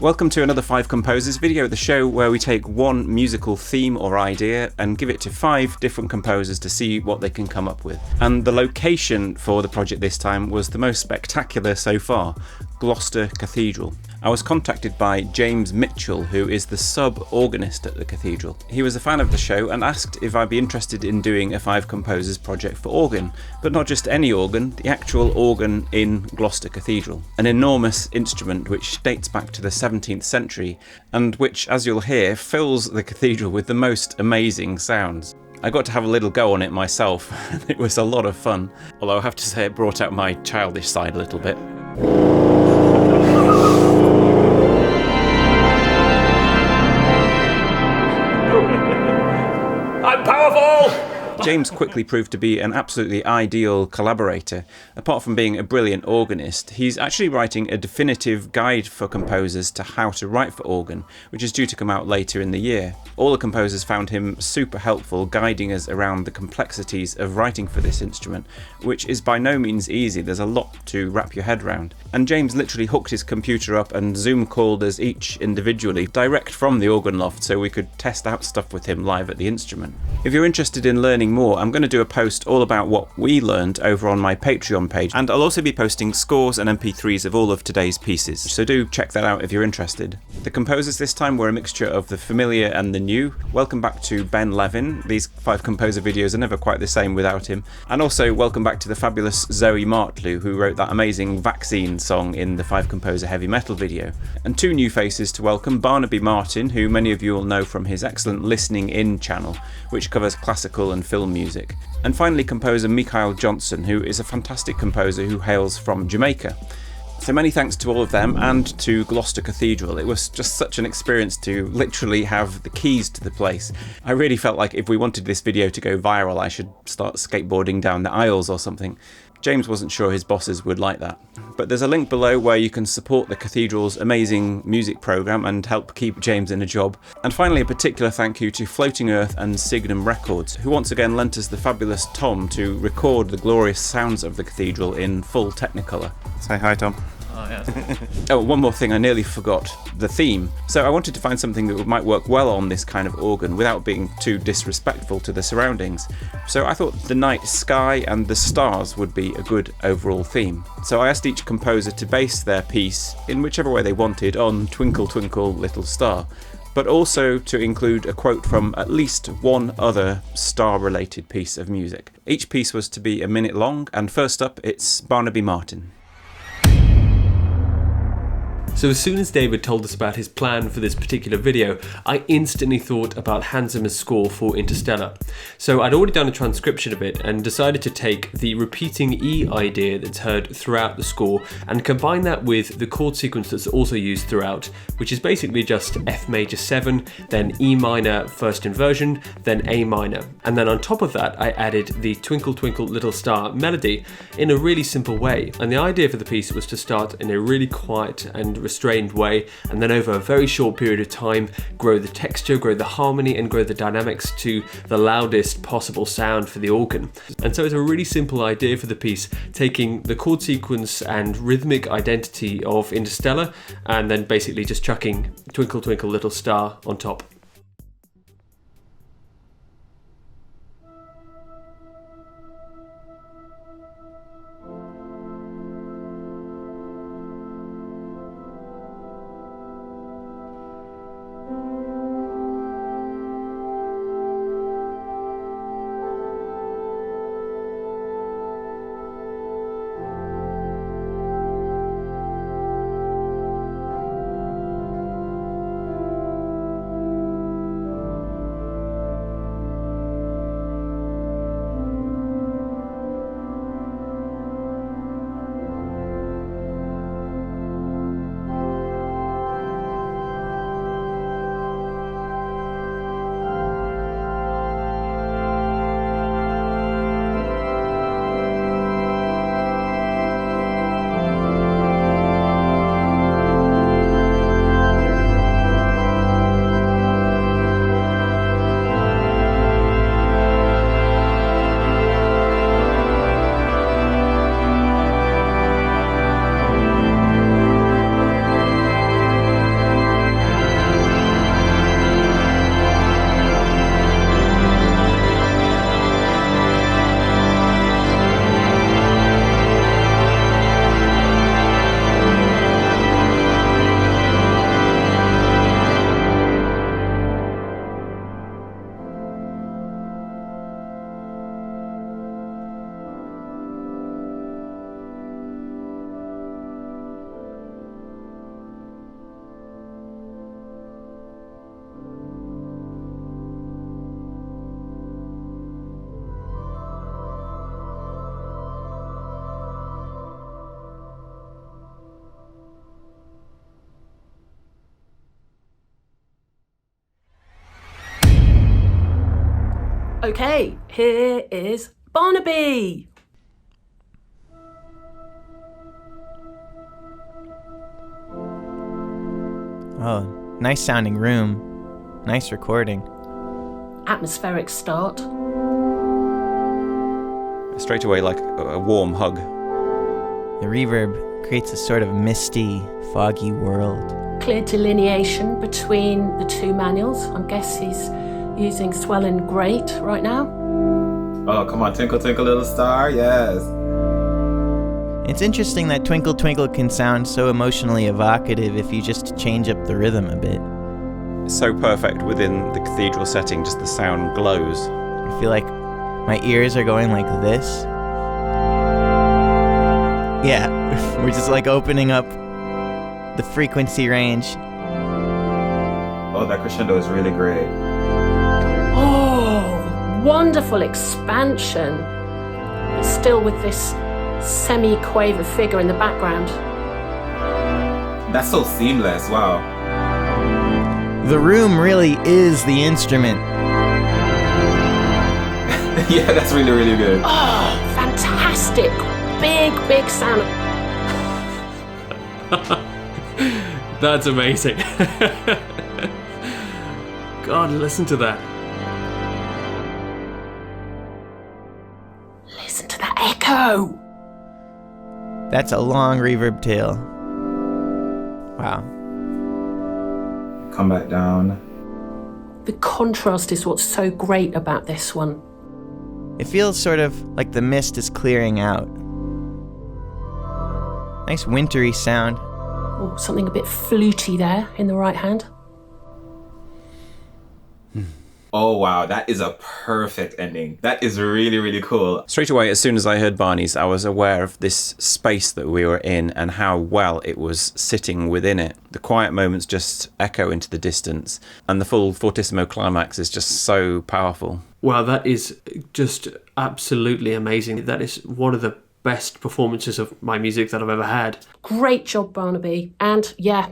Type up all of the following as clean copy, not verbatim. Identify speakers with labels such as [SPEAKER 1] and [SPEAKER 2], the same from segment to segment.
[SPEAKER 1] Welcome to another 5 Composers video, the show where we take one musical theme or idea and give it to 5 different composers to see what they can come up with. And the location for the project this time was the most spectacular so far, Gloucester Cathedral. I was contacted by James Mitchell, who is the sub-organist at the Cathedral. He was a fan of the show and asked if I'd be interested in doing a 5 Composers project for organ, but not just any organ, the actual organ in Gloucester Cathedral. An enormous instrument which dates back to the 17th century and which, as you'll hear, fills the cathedral with the most amazing sounds. I got to have a little go on it myself, and it was a lot of fun, although I have to say it brought out my childish side a little bit.
[SPEAKER 2] I'm powerful!
[SPEAKER 1] James quickly proved to be an absolutely ideal collaborator. Apart from being a brilliant organist, he's actually writing a definitive guide for composers to how to write for organ, which is due to come out later in the year. All the composers found him super helpful, guiding us around the complexities of writing for this instrument, which is by no means easy. There's a lot to wrap your head around. And James literally hooked his computer up and Zoom called us each individually, direct from the organ loft, so we could test out stuff with him live at the instrument. If you're interested in learning more, I'm going to do a post all about what we learned over on my Patreon page, and I'll also be posting scores and MP3s of all of today's pieces, so do check that out if you're interested. The composers this time were a mixture of the familiar and the new. Welcome back to Ben Levin. These 5 Composer videos are never quite the same without him. And also welcome back to the fabulous Zoë Martlew, who wrote that amazing Vaccine song in the 5 Composer heavy metal video. And 2 new faces to welcome: Barnaby Martin, who many of you will know from his excellent Listening In channel, which covers classical and film music. And finally, composer Mikhail, who is a fantastic composer who hails from Jamaica. So many thanks to all of them and to Gloucester Cathedral. It was just such an experience to literally have the keys to the place. I really felt like if we wanted this video to go viral, I should start skateboarding down the aisles or something. James wasn't sure his bosses would like that. But there's a link below where you can support the Cathedral's amazing music programme and help keep James in a job. And finally, a particular thank you to Floating Earth and Signum Records, who once again lent us the fabulous Tom to record the glorious sounds of the cathedral in full Technicolor. Say hi, Tom.
[SPEAKER 2] Oh, yeah.
[SPEAKER 1] Oh, one more thing, I nearly forgot. The theme. So I wanted to find something that might work well on this kind of organ without being too disrespectful to the surroundings. So I thought the night sky and the stars would be a good overall theme. So I asked each composer to base their piece, in whichever way they wanted, on Twinkle Twinkle Little Star, but also to include a quote from at least one other star-related piece of music. Each piece was to be a minute long, and first up it's Barnaby Martin.
[SPEAKER 2] So as soon as David told us about his plan for this particular video, I instantly thought about Hans Zimmer's score for Interstellar. So I'd already done a transcription of it and decided to take the repeating E idea that's heard throughout the score and combine that with the chord sequence that's also used throughout, which is basically just F major 7, then E minor first inversion, then A minor. And then on top of that, I added the Twinkle Twinkle Little Star melody in a really simple way. And the idea for the piece was to start in a really quiet and restrained way, and then over a very short period of time grow the texture, grow the harmony, and grow the dynamics to the loudest possible sound for the organ. And so it's a really simple idea for the piece, taking the chord sequence and rhythmic identity of Interstellar and then basically just chucking Twinkle Twinkle Little Star on top.
[SPEAKER 3] Okay, here is Barnaby.
[SPEAKER 4] Oh, nice sounding room. Nice recording.
[SPEAKER 3] Atmospheric start.
[SPEAKER 1] Straight away, like a warm hug.
[SPEAKER 4] The reverb creates a sort of misty, foggy world.
[SPEAKER 3] Clear delineation between the two manuals. I guess he's using swell and great right now.
[SPEAKER 5] Oh, come on, twinkle, twinkle, little star, yes.
[SPEAKER 4] It's interesting that Twinkle Twinkle can sound so emotionally evocative if you just change up the rhythm a bit.
[SPEAKER 1] So perfect within the cathedral setting, just the sound glows.
[SPEAKER 4] I feel like my ears are going like this. Yeah, we're just like opening up the frequency range.
[SPEAKER 5] Oh, that crescendo is really great.
[SPEAKER 3] Oh, wonderful expansion. But still with this semi-quaver figure in the background.
[SPEAKER 5] That's so seamless, wow.
[SPEAKER 4] The room really is the instrument.
[SPEAKER 5] Yeah, that's really, really good.
[SPEAKER 3] Oh, fantastic. Big sound.
[SPEAKER 2] That's amazing. God, listen to that.
[SPEAKER 3] Listen to that echo.
[SPEAKER 4] That's a long reverb tail. Wow.
[SPEAKER 5] Come back down.
[SPEAKER 3] The contrast is what's so great about this one.
[SPEAKER 4] It feels sort of like the mist is clearing out. Nice wintry sound.
[SPEAKER 3] Oh, something a bit fluty there in the right hand.
[SPEAKER 5] Oh, wow, that is a perfect ending. That is really, really cool.
[SPEAKER 1] Straight away, as soon as I heard Barney's, I was aware of this space that we were in and how well it was sitting within it. The quiet moments just echo into the distance, and the full fortissimo climax is just so powerful.
[SPEAKER 2] Wow, that is just absolutely amazing. That is one of the best performances of my music that I've ever had.
[SPEAKER 3] Great job, Barnaby. And yeah,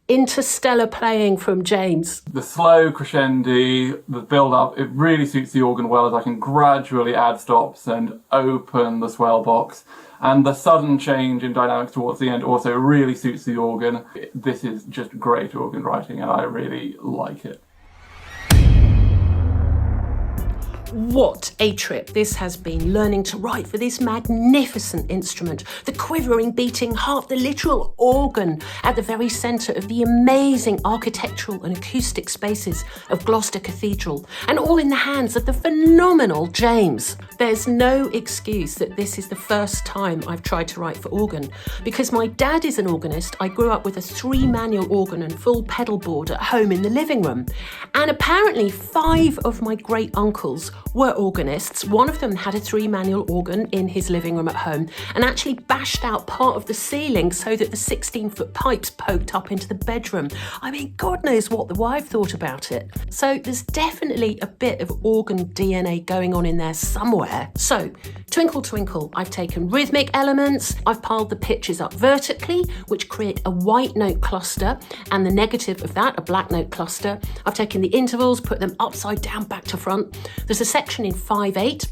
[SPEAKER 3] interstellar playing from James.
[SPEAKER 6] The slow crescendi, the build-up, it really suits the organ well as I can gradually add stops and open the swell box. And the sudden change in dynamics towards the end also really suits the organ. This is just great organ writing and I really like it.
[SPEAKER 3] What a trip this has been, learning to write for this magnificent instrument, the quivering, beating heart, the literal organ at the very centre of the amazing architectural and acoustic spaces of Gloucester Cathedral, and all in the hands of the phenomenal James. There's no excuse that this is the first time I've tried to write for organ, because my dad is an organist. I grew up with a 3-manual organ and full pedal board at home in the living room, and apparently 5 of my great uncles were organists. One of them had a 3-manual organ in his living room at home and actually bashed out part of the ceiling so that the 16-foot pipes poked up into the bedroom. I mean, God knows what the wife thought about it. So there's definitely a bit of organ DNA going on in there somewhere. So, Twinkle Twinkle, I've taken rhythmic elements, I've piled the pitches up vertically, which create a white note cluster, and the negative of that, a black note cluster. I've taken the intervals, put them upside down, back to front. There's a section in 5/8,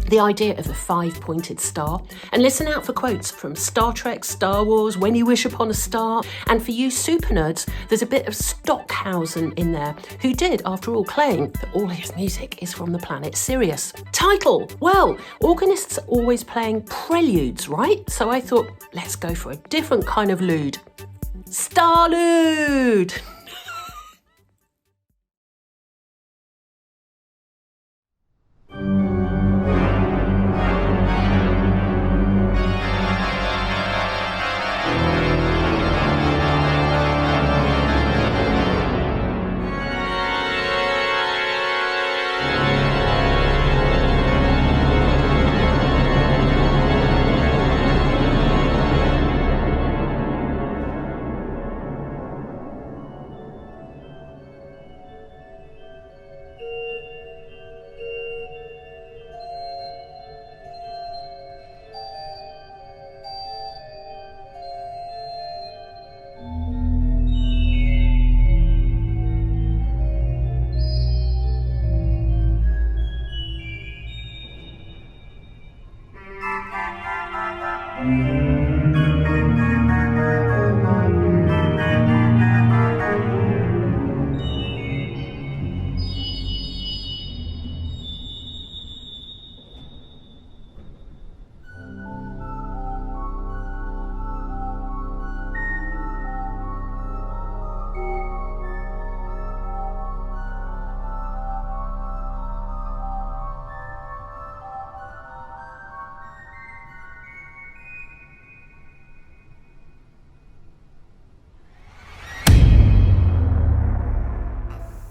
[SPEAKER 3] the idea of a 5-pointed star. And listen out for quotes from Star Trek, Star Wars, When You Wish Upon a Star. And for you super nerds, there's a bit of Stockhausen in there, who did, after all, claim that all his music is from the planet Sirius. Title, well, organists are always playing preludes, right? So I thought, let's go for a different kind of lude. Starlude!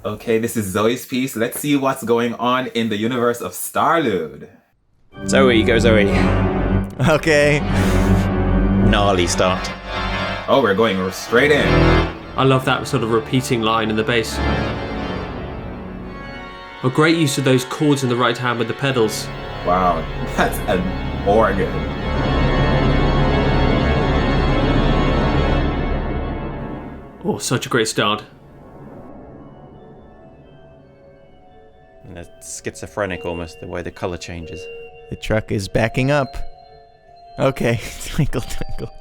[SPEAKER 5] Okay, this is Zoe's piece. Let's see what's going on in the universe of Starlude.
[SPEAKER 1] Zoe, go Zoe.
[SPEAKER 4] Okay.
[SPEAKER 1] Gnarly start.
[SPEAKER 5] Oh, we're going straight in.
[SPEAKER 2] I love that sort of repeating line in the bass. A great use of those chords in the right hand with the pedals.
[SPEAKER 5] Wow, that's an organ.
[SPEAKER 2] Oh, such a great start.
[SPEAKER 1] And it's schizophrenic almost, the way the colour changes.
[SPEAKER 4] The truck is backing up. Okay, twinkle, twinkle.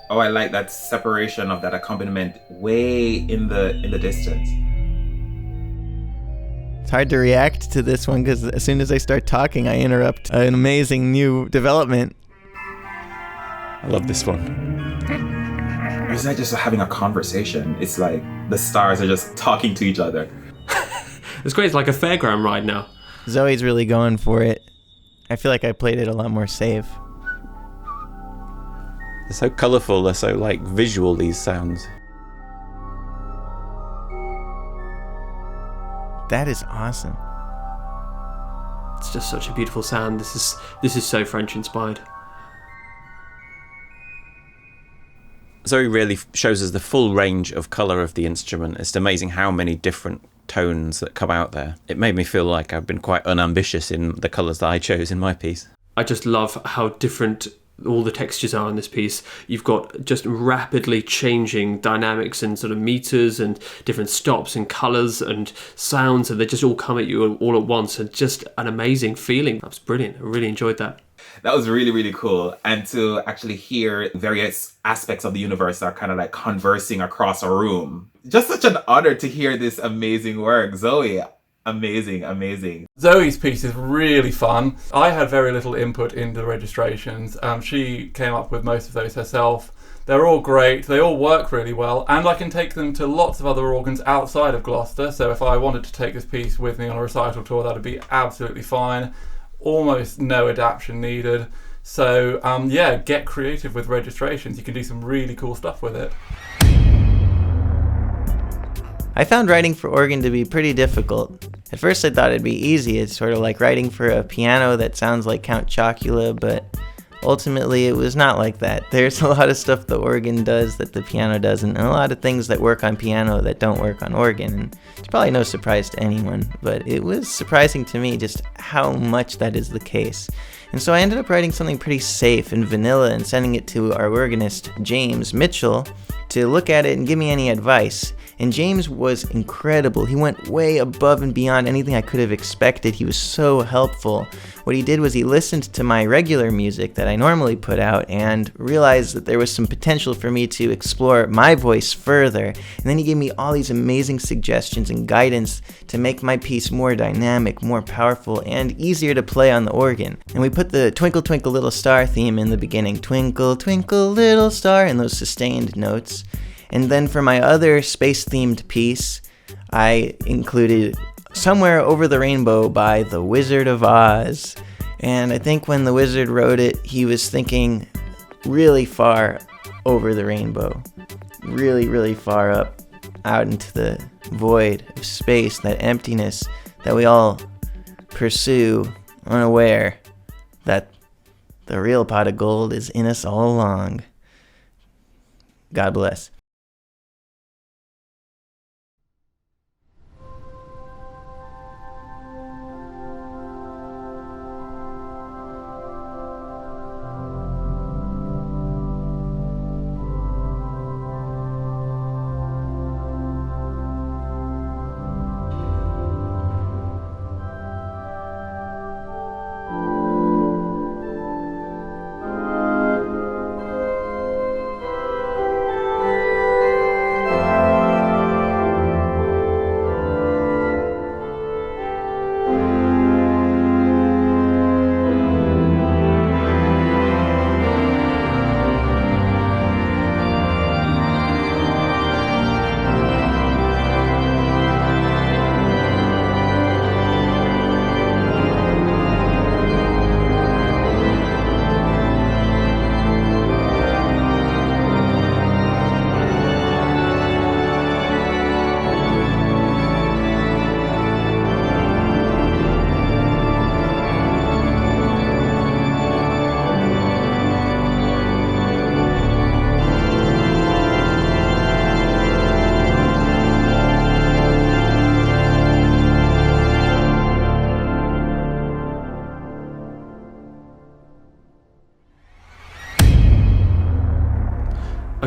[SPEAKER 5] Oh, I like that separation of that accompaniment way in the distance.
[SPEAKER 4] It's hard to react to this one because as soon as I start talking, I interrupt an amazing new development.
[SPEAKER 1] I love this one.
[SPEAKER 5] It's not just having a conversation. It's like the stars are just talking to each other.
[SPEAKER 2] It's great, it's like a fairground ride now.
[SPEAKER 4] Zoe's really going for it. I feel like I played it a lot more safe.
[SPEAKER 1] They're so colourful, they're so like visual, these sounds.
[SPEAKER 4] That is awesome.
[SPEAKER 2] It's just such a beautiful sound. This is so French inspired.
[SPEAKER 1] Zoe really shows us the full range of colour of the instrument. It's amazing how many different tones that come out there. It made me feel like I've been quite unambitious in the colours that I chose in my piece.
[SPEAKER 2] I just love how different all the textures are in this piece. You've got just rapidly changing dynamics and sort of meters and different stops and colours and sounds, and they just all come at you all at once, and just an amazing feeling. That was brilliant. I really enjoyed that.
[SPEAKER 5] That was really, really cool. And to actually hear various aspects of the universe are kind of like conversing across a room. Just such an honor to hear this amazing work. Zoe, amazing, amazing.
[SPEAKER 6] Zoe's piece is really fun. I had very little input into the registrations. She came up with most of those herself. They're all great, they all work really well, and I can take them to lots of other organs outside of Gloucester, so if I wanted to take this piece with me on a recital tour, that'd be absolutely fine. Almost no adaptation needed. So yeah, get creative with registrations. You can do some really cool stuff with it.
[SPEAKER 4] I found writing for organ to be pretty difficult. At first I thought it'd be easy. It's sort of like writing for a piano that sounds like Count Chocula, but ultimately it was not like that. There's a lot of stuff the organ does that the piano doesn't, and a lot of things that work on piano that don't work on organ. And it's probably no surprise to anyone, but it was surprising to me just how much that is the case. And so I ended up writing something pretty safe and vanilla and sending it to our organist, James Mitchell, to look at it and give me any advice. And James was incredible. He went way above and beyond anything I could have expected. He was so helpful. What he did was he listened to my regular music that I normally put out and realized that there was some potential for me to explore my voice further. And then he gave me all these amazing suggestions and guidance to make my piece more dynamic, more powerful, and easier to play on the organ. And we put the Twinkle Twinkle Little Star theme in the beginning. Twinkle Twinkle Little Star, in those sustained notes. And then for my other space-themed piece, I included Somewhere Over the Rainbow by The Wizard of Oz. And I think when the wizard wrote it, he was thinking really far over the rainbow. Really, really far up, out into the void of space, that emptiness that we all pursue, unaware that the real pot of gold is in us all along. God bless.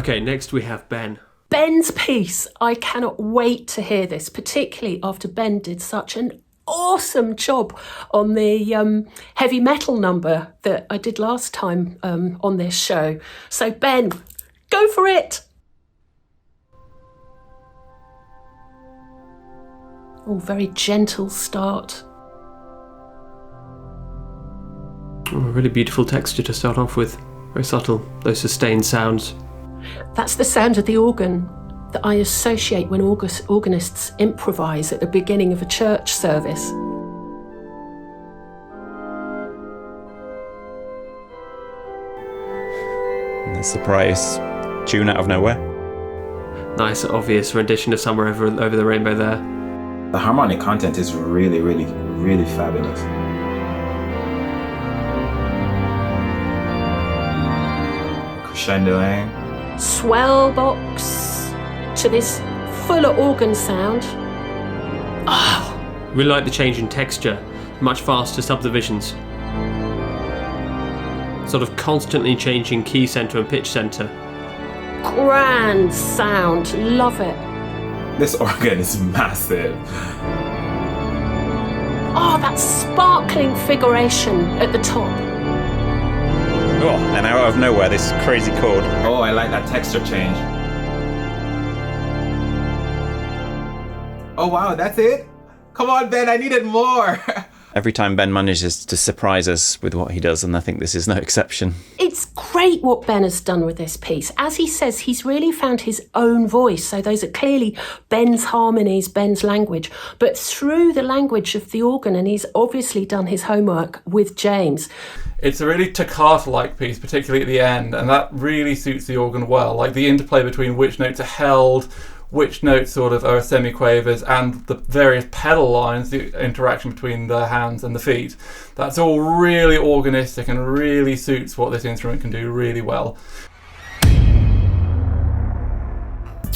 [SPEAKER 2] Okay, next we have Ben.
[SPEAKER 3] Ben's piece. I cannot wait to hear this, particularly after Ben did such an awesome job on the heavy metal number that I did last time on this show. So Ben, go for it. Oh, very gentle start.
[SPEAKER 2] Oh, a really beautiful texture to start off with. Very subtle, those sustained sounds.
[SPEAKER 3] That's the sound of the organ that I associate when organists improvise at the beginning of a church service.
[SPEAKER 1] And the surprise tune out of nowhere.
[SPEAKER 2] Nice, obvious rendition of Somewhere Over the Rainbow there.
[SPEAKER 5] The harmonic content is really, really, really fabulous. Crescendoing.
[SPEAKER 3] Swell box to this fuller organ sound.
[SPEAKER 2] Really like the change in texture, much faster subdivisions. Sort of constantly changing key center and pitch center.
[SPEAKER 3] Grand sound, love it.
[SPEAKER 5] This organ is massive.
[SPEAKER 3] Oh, that sparkling figuration at the top.
[SPEAKER 1] Oh, and out of nowhere, this crazy chord.
[SPEAKER 5] Oh, I like that texture change. Oh wow, that's it? Come on, Ben, I needed more.
[SPEAKER 1] Every time Ben manages to surprise us with what he does, and I think this is no exception.
[SPEAKER 3] It's great what Ben has done with this piece. As he says, he's really found his own voice. So those are clearly Ben's harmonies, Ben's language, but through the language of the organ, and he's obviously done his homework with James.
[SPEAKER 6] It's a really toccata-like piece, particularly at the end, and that really suits the organ well. Like the interplay between which notes are held, which notes sort of are semiquavers, and the various pedal lines, the interaction between the hands and the feet. That's all really organistic and really suits what this instrument can do really well.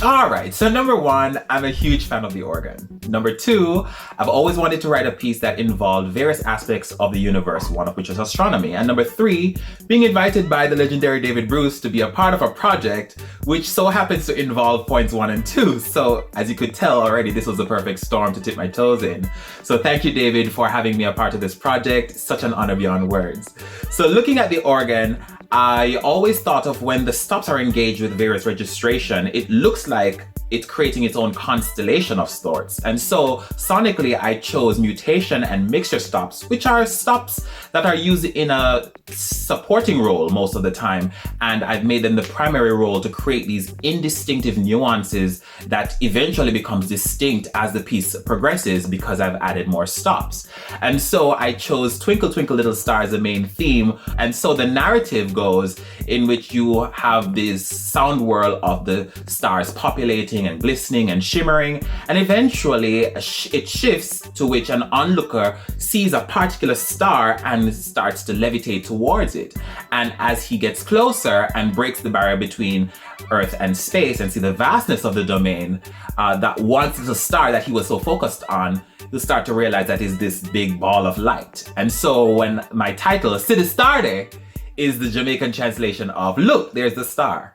[SPEAKER 5] Alright, so number one, I'm a huge fan of the organ. Number two, I've always wanted to write a piece that involved various aspects of the universe, one of which is astronomy. And number three, being invited by the legendary David Bruce to be a part of a project which so happens to involve points 1 and 2. So as you could tell already, this was the perfect storm to dip my toes in. So thank you, David, for having me a part of this project. Such an honor beyond words. So looking at the organ, I always thought of when the stops are engaged with various registration, it looks like it's creating its own constellation of sorts. And so sonically, I chose mutation and mixture stops, which are stops that are used in a supporting role most of the time. And I've made them the primary role to create these indistinctive nuances that eventually becomes distinct as the piece progresses because I've added more stops. And so I chose Twinkle Twinkle Little Star as the main theme. And so the narrative goes in which you have this sound whirl of the stars populating and glistening and shimmering, and eventually it shifts to which an onlooker sees a particular star and starts to levitate towards it. And as he gets closer and breaks the barrier between Earth and space and see the vastness of the domain, that once it's a star that he was so focused on, you'll start to realize that is this big ball of light. And so when my title, Sitte Starde, is the Jamaican translation of "Look, there's the star."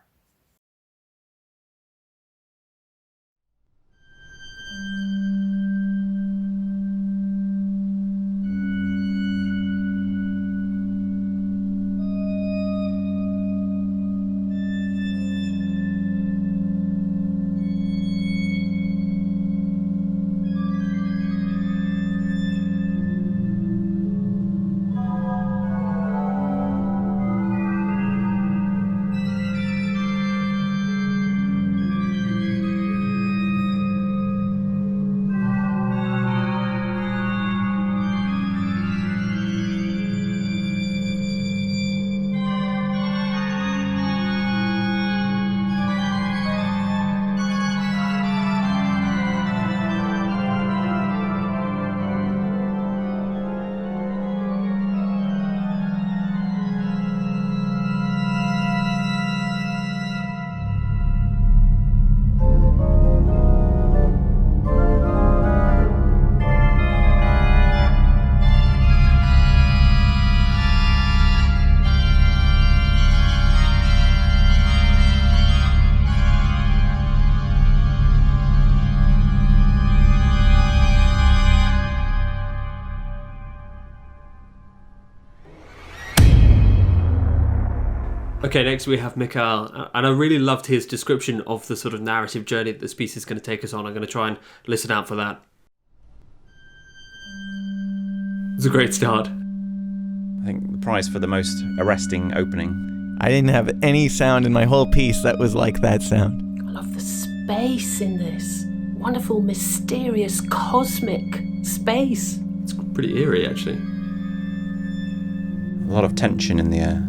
[SPEAKER 2] Okay, next we have Mikhail, and I really loved his description of the sort of narrative journey that this piece is going to take us on. I'm going to try and listen out for that. It's a great start.
[SPEAKER 1] I think the prize for the most arresting opening.
[SPEAKER 4] I didn't have any sound in my whole piece that was like that sound.
[SPEAKER 3] I love the space in this. Wonderful, mysterious, cosmic space.
[SPEAKER 2] It's pretty eerie, actually.
[SPEAKER 1] A lot of tension in the air.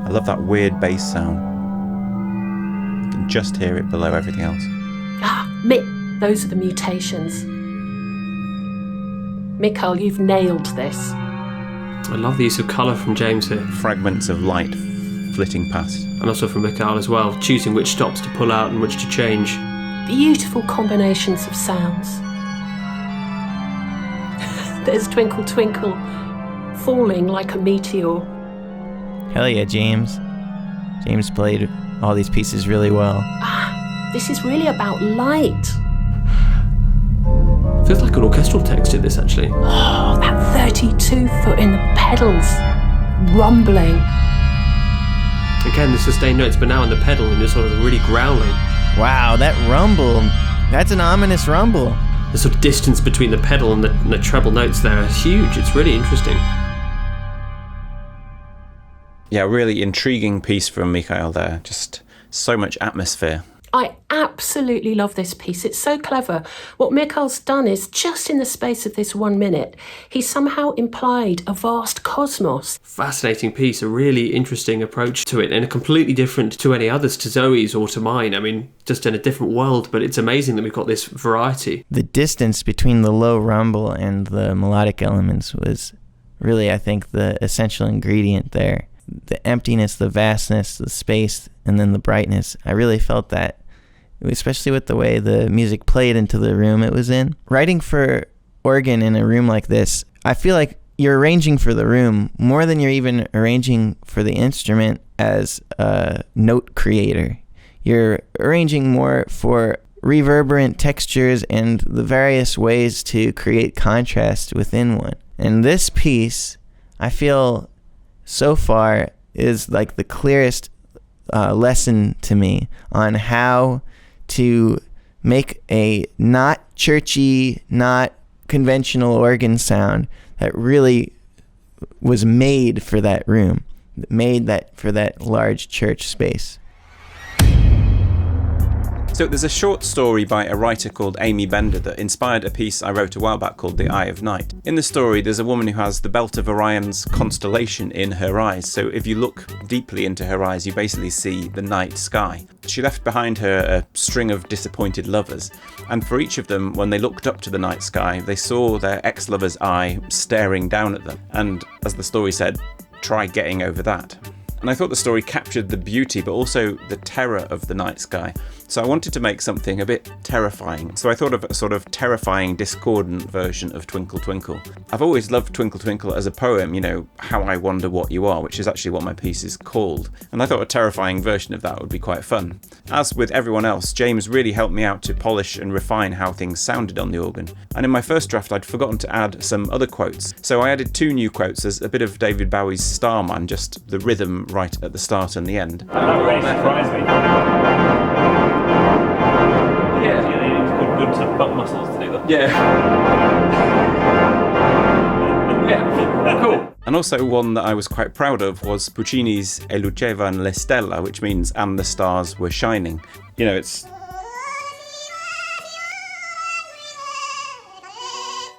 [SPEAKER 1] I love that weird bass sound. You can just hear it below everything else.
[SPEAKER 3] Mick, those are the mutations. Mikhail, you've nailed this.
[SPEAKER 2] I love the use of colour from James here.
[SPEAKER 1] Fragments of light flitting past.
[SPEAKER 2] And also from Mikhail as well, choosing which stops to pull out and which to change.
[SPEAKER 3] Beautiful combinations of sounds. There's Twinkle Twinkle falling like a meteor.
[SPEAKER 4] Hell yeah, James. James played all these pieces really well.
[SPEAKER 3] This is really about light.
[SPEAKER 2] Feels like an orchestral text in this, actually.
[SPEAKER 3] Oh, that 32 foot in the pedals, rumbling.
[SPEAKER 2] Again, the sustained notes, but now in the pedal, and you're sort of really growling.
[SPEAKER 4] Wow, that rumble. That's an ominous rumble.
[SPEAKER 2] The sort of distance between the pedal and the treble notes there is huge. It's really interesting.
[SPEAKER 1] Yeah, really intriguing piece from Mikhail there. Just so much atmosphere.
[SPEAKER 3] I absolutely love this piece. It's so clever. What Mikhail's done is, just in the space of this 1 minute, he somehow implied a vast cosmos.
[SPEAKER 2] Fascinating piece, a really interesting approach to it, and a completely different to any others, to Zoe's or to mine. I mean, just in a different world, but it's amazing that we've got this variety.
[SPEAKER 4] The distance between the low rumble and the melodic elements was really, I think, the essential ingredient there. The emptiness, the vastness, the space, and then the brightness. I really felt that, especially with the way the music played into the room it was in. Writing for organ in a room like this, I feel like you're arranging for the room more than you're even arranging for the instrument as a note creator. You're arranging more for reverberant textures and the various ways to create contrast within one. And this piece, I feel, so far is like the clearest lesson to me on how to make a not churchy, not conventional organ sound that really was made for that room, made that for that large church space.
[SPEAKER 1] So there's a short story by a writer called Amy Bender that inspired a piece I wrote a while back called The Eye of Night. In the story, there's a woman who has the belt of Orion's constellation in her eyes. So if you look deeply into her eyes, you basically see the night sky. She left behind her a string of disappointed lovers, and for each of them, when they looked up to the night sky, they saw their ex-lover's eye staring down at them. And as the story said, try getting over that. And I thought the story captured the beauty, but also the terror of the night sky. So I wanted to make something a bit terrifying. So I thought of a sort of terrifying, discordant version of Twinkle Twinkle. I've always loved Twinkle Twinkle as a poem, you know, How I Wonder What You Are, which is actually what my piece is called. And I thought a terrifying version of that would be quite fun. As with everyone else, James really helped me out to polish and refine how things sounded on the organ. And in my first draft, I'd forgotten to add some other quotes. So I added 2 new quotes. There's a bit of David Bowie's Starman, just the rhythm right at the start and the end.
[SPEAKER 7] That really surprised me. Yeah, you need good butt muscles to do that.
[SPEAKER 2] Yeah. Yeah, cool.
[SPEAKER 1] And also one that I was quite proud of was Puccini's E lucevan le stella, which means and the stars were shining. You know, it's...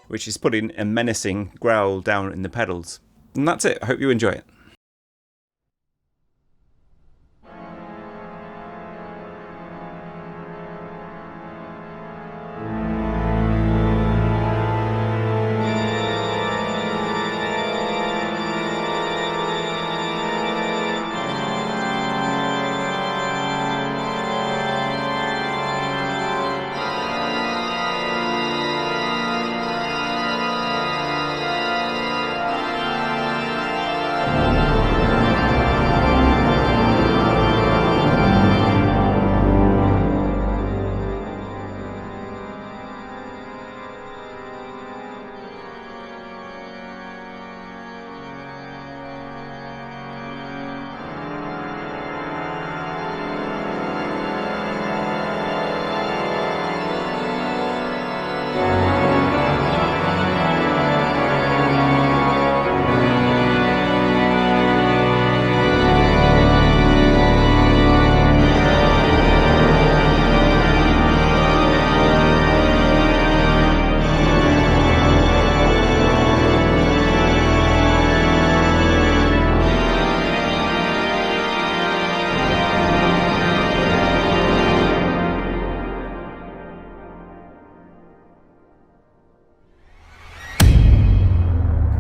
[SPEAKER 1] which is putting a menacing growl down in the pedals. And that's it. I hope you enjoy it.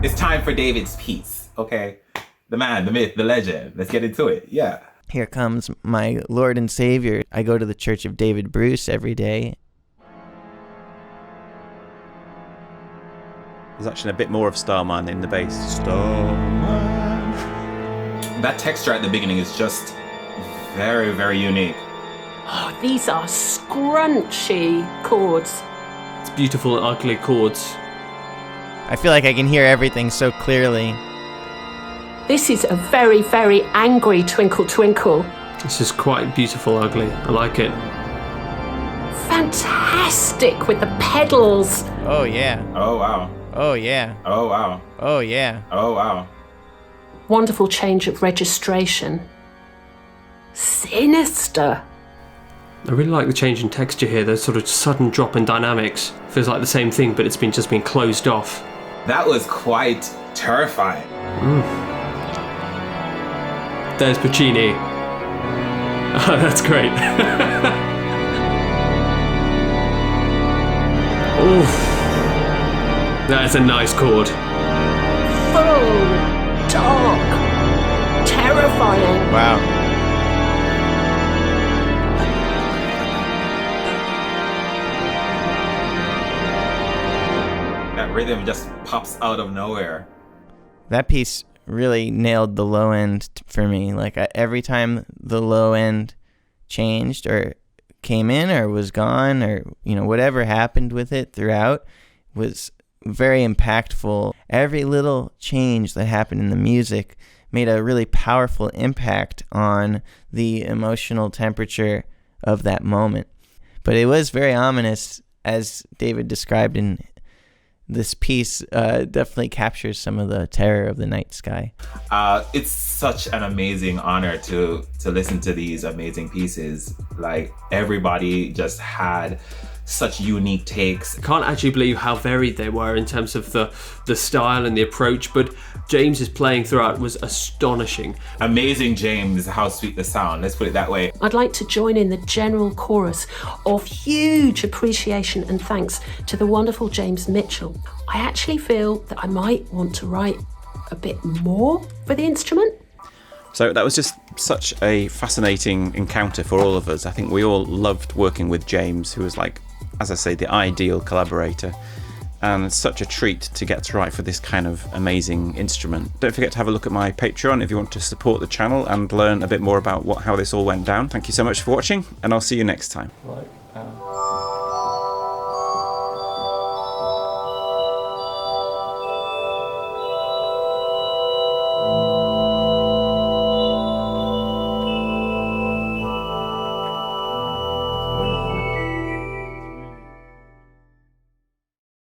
[SPEAKER 5] It's time for David's piece, okay? The man, the myth, the legend. Let's get into it. Yeah.
[SPEAKER 4] Here comes my Lord and Savior. I go to the Church of David Bruce every day.
[SPEAKER 1] There's actually a bit more of Starman in the bass. Starman.
[SPEAKER 5] That texture at the beginning is just very, very unique.
[SPEAKER 3] Oh, these are scrunchy chords.
[SPEAKER 2] It's beautiful and ugly chords.
[SPEAKER 4] I feel like I can hear everything so clearly.
[SPEAKER 3] This is a very, very angry Twinkle Twinkle.
[SPEAKER 2] This is quite beautiful, ugly. I like it.
[SPEAKER 3] Fantastic with the pedals.
[SPEAKER 4] Oh yeah.
[SPEAKER 5] Oh, wow.
[SPEAKER 4] Oh yeah.
[SPEAKER 5] Oh, wow.
[SPEAKER 4] Oh yeah.
[SPEAKER 5] Oh, wow.
[SPEAKER 3] Wonderful change of registration. Sinister.
[SPEAKER 2] I really like the change in texture here. There's sort of sudden drop in dynamics. Feels like the same thing, but it's just been closed off.
[SPEAKER 5] That was quite terrifying.
[SPEAKER 2] There's Puccini. Oh, that's great. Oof. That's a nice chord.
[SPEAKER 3] Full, dark, terrifying.
[SPEAKER 4] Wow.
[SPEAKER 5] That rhythm just pops out of nowhere.
[SPEAKER 4] That piece really nailed the low end for me. Like every time the low end changed or came in or was gone or, you know, whatever happened with it throughout was very impactful. Every little change that happened in the music made a really powerful impact on the emotional temperature of that moment. But it was very ominous, as David described in this piece. Definitely captures some of the terror of the night sky.
[SPEAKER 5] It's such an amazing honor to listen to these amazing pieces. Like, everybody just had such unique takes.
[SPEAKER 2] I can't actually believe how varied they were in terms of the style and the approach, but James's playing throughout was astonishing.
[SPEAKER 5] Amazing James, how sweet the sound. Let's put it that way.
[SPEAKER 3] I'd like to join in the general chorus of huge appreciation and thanks to the wonderful James Mitchell. I actually feel that I might want to write a bit more for the instrument.
[SPEAKER 1] So that was just such a fascinating encounter for all of us. I think we all loved working with James, who was, like, as I say, the ideal collaborator. And it's such a treat to get to write for this kind of amazing instrument. Don't forget to have a look at my Patreon if you want to support the channel and learn a bit more about how this all went down. Thank you so much for watching, and I'll see you next time.
[SPEAKER 6] Right.